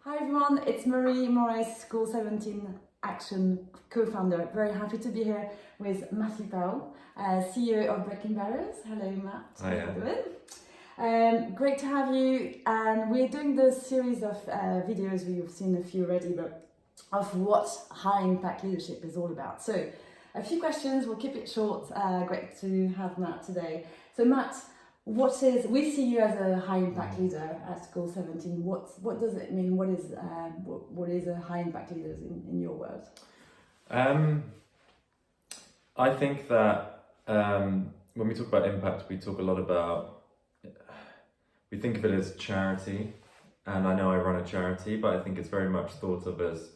Hi everyone, it's Marie Morice, School 17 Action co-founder. Very happy to be here with Matt Powell, CEO of Breaking Barriers. Hello Matt. Hi. How you doing? Great to have you. And we're doing this series of videos, we've seen a few already, but of what high impact leadership is all about. So a few questions, we'll keep it short. Great to have Matt today. So Matt, we see you as a high impact leader at School 17. What does it mean? What is a high impact leader in your words? I think that when we talk about impact, we talk a lot about, we think of it as charity, and I know I run a charity, but I think it's very much thought of as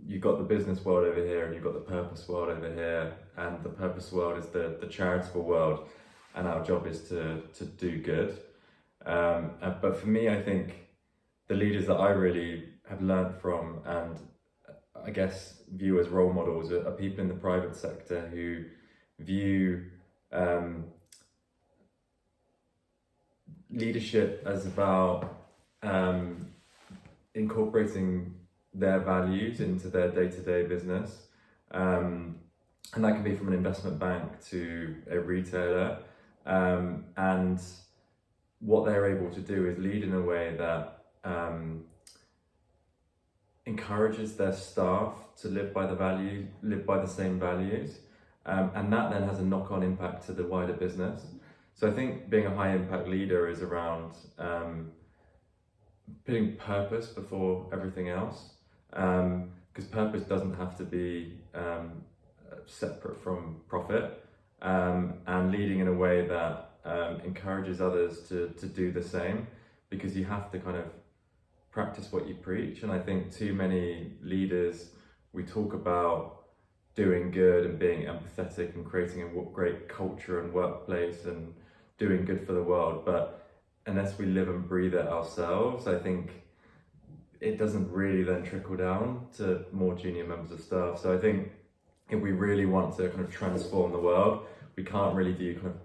you've got the business world over here and you've got the purpose world over here, and the purpose world is the charitable world, and our job is to do good. But for me, I think the leaders that I really have learned from and I guess view as role models are people in the private sector who view leadership as about incorporating their values into their day-to-day business. And that can be from an investment bank to a retailer. And what they're able to do is lead in a way that encourages their staff to live by the same values, and that then has a knock-on impact to the wider business. So I think being a high impact leader is around putting purpose before everything else, because purpose doesn't have to be separate from profit. And leading in a way that encourages others to do the same, because you have to kind of practice what you preach. And I think too many leaders, we talk about doing good and being empathetic and creating a great culture and workplace and doing good for the world, but unless we live and breathe it ourselves, I think it doesn't really then trickle down to more junior members of staff. So I think if we really want to kind of transform the world, we can't really do kind of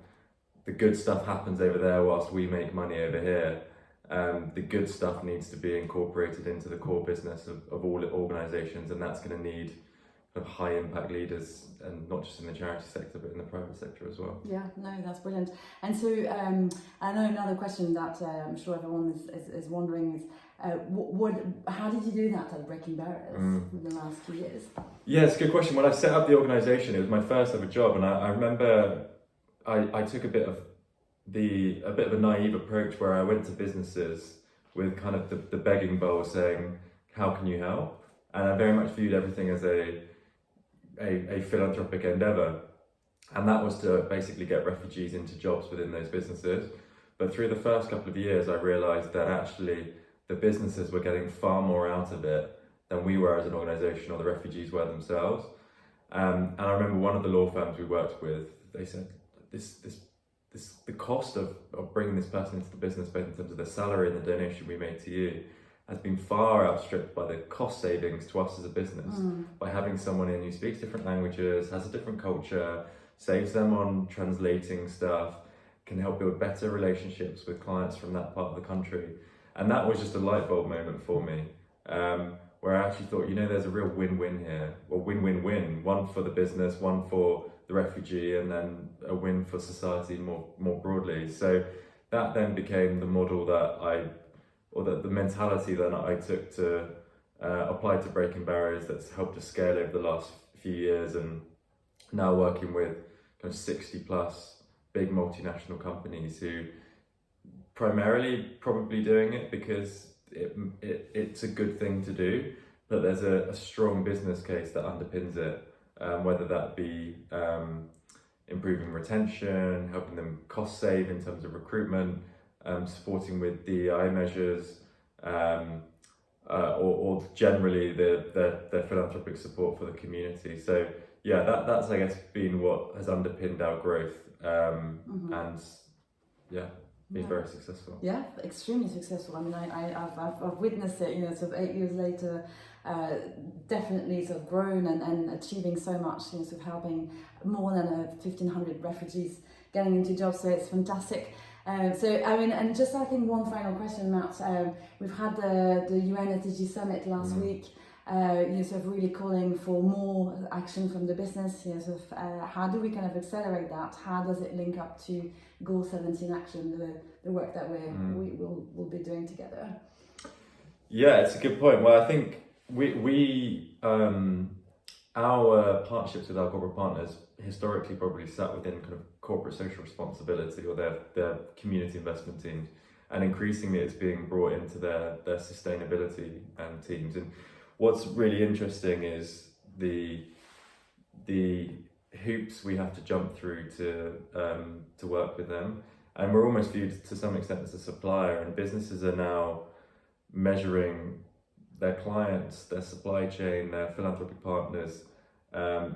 the good stuff happens over there whilst we make money over here. The good stuff needs to be incorporated into the core business of all organisations, and that's going to need kind of high impact leaders, and not just in the charity sector but in the private sector as well. Yeah, no, that's brilliant. And so I know another question that I'm sure everyone is wondering is how did you do that at Breaking Barriers in the last few years? Yeah, it's a good question. When I set up the organisation, it was my first ever job, and I remember I took a bit of a naive approach where I went to businesses with kind of the begging bowl saying, how can you help? And I very much viewed everything as a philanthropic endeavour, and that was to basically get refugees into jobs within those businesses. But through the first couple of years, I realised that actually the businesses were getting far more out of it than we were as an organisation or the refugees were themselves. And I remember one of the law firms we worked with, they said, the cost of bringing this person into the business, both in terms of the salary and the donation we made to you, has been far outstripped by the cost savings to us as a business by having someone in who speaks different languages, has a different culture, saves them on translating stuff, can help build better relationships with clients from that part of the country. And that was just a light bulb moment for me, where I actually thought, there's a real win-win here, or win-win-win, one for the business, one for the refugee, and then a win for society more broadly. So that then became the model the mentality that I took to apply to Breaking Barriers, that's helped us scale over the last few years, and now working with kind of 60 plus big multinational companies who primarily probably doing it because it's a good thing to do, but there's a strong business case that underpins it, whether that be improving retention, helping them cost save in terms of recruitment, supporting with DEI measures, or generally their philanthropic support for the community. So yeah, that's I guess been what has underpinned our growth, and yeah, been very successful. Yeah, extremely successful. I mean, I've witnessed it. Sort of 8 years later, definitely sort of grown and achieving so much. Sort of helping more than 1,500 refugees getting into jobs. So it's fantastic. So, I mean, and just I think one final question, Matt. We've had the UN SDG Summit last week, sort of really calling for more action from the business. Sort of, how do we kind of accelerate that? How does it link up to Goal 17 action, the work that we'll be doing together? Yeah, it's a good point. Well, I think our partnerships with our corporate partners historically probably sat within kind of corporate social responsibility or their community investment teams, and increasingly it's being brought into their sustainability teams. And what's really interesting is the hoops we have to jump through to work with them, and we're almost viewed to some extent as a supplier, and businesses are now measuring their clients, their supply chain, their philanthropic partners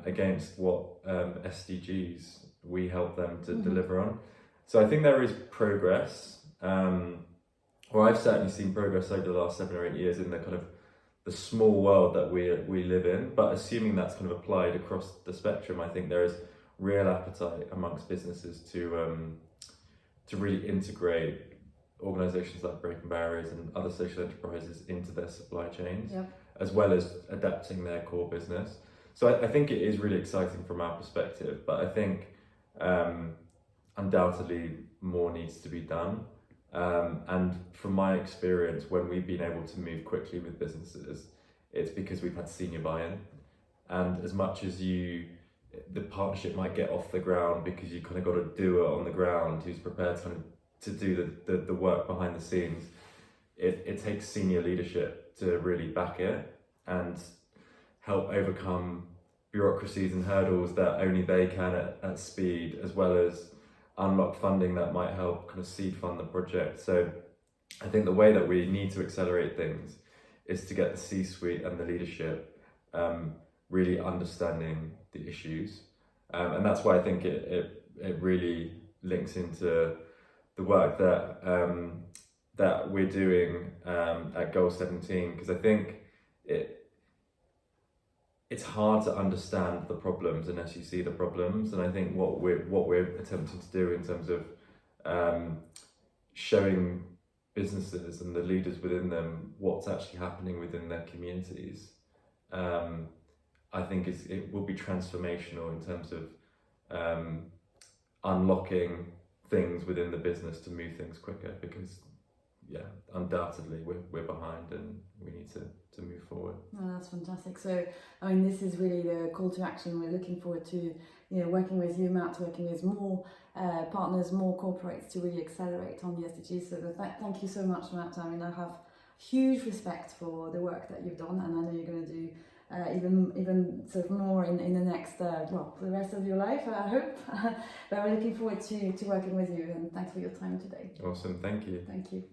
against what SDGs we help them to deliver on. So I think there is progress, or I've certainly seen progress over the last 7 or 8 years in the kind of the small world that we live in. But assuming that's kind of applied across the spectrum, I think there is real appetite amongst businesses to really integrate organisations like Breaking Barriers and other social enterprises into their supply chains, as well as adapting their core business. So I think it is really exciting from our perspective, but I think undoubtedly more needs to be done. And from my experience, when we've been able to move quickly with businesses, it's because we've had senior buy-in. And as much as the partnership might get off the ground because you kind of got a doer on the ground who's prepared to do the work behind the scenes, it takes senior leadership to really back it and help overcome bureaucracies and hurdles that only they can at speed, as well as unlock funding that might help kind of seed fund the project. So I think the way that we need to accelerate things is to get the C-suite and the leadership really understanding the issues. And that's why I think it really links into the work that we're doing at Goal 17, because I think it's hard to understand the problems unless you see the problems. And I think what we're attempting to do in terms of showing businesses and the leaders within them what's actually happening within their communities, I think it will be transformational in terms of unlocking things within the business to move things quicker, because undoubtedly we're behind and we need to move forward. Oh, that's fantastic. So I mean, this is really the call to action. We're looking forward to working with you, Matt, working with more partners, more corporates to really accelerate on the SDGs. So thank you so much, Matt. I mean, I have huge respect for the work that you've done, and I know you're going to do even sort of more in the next, for the rest of your life, I hope. But we're looking forward to working with you, and thanks for your time today. Awesome, thank you. Thank you.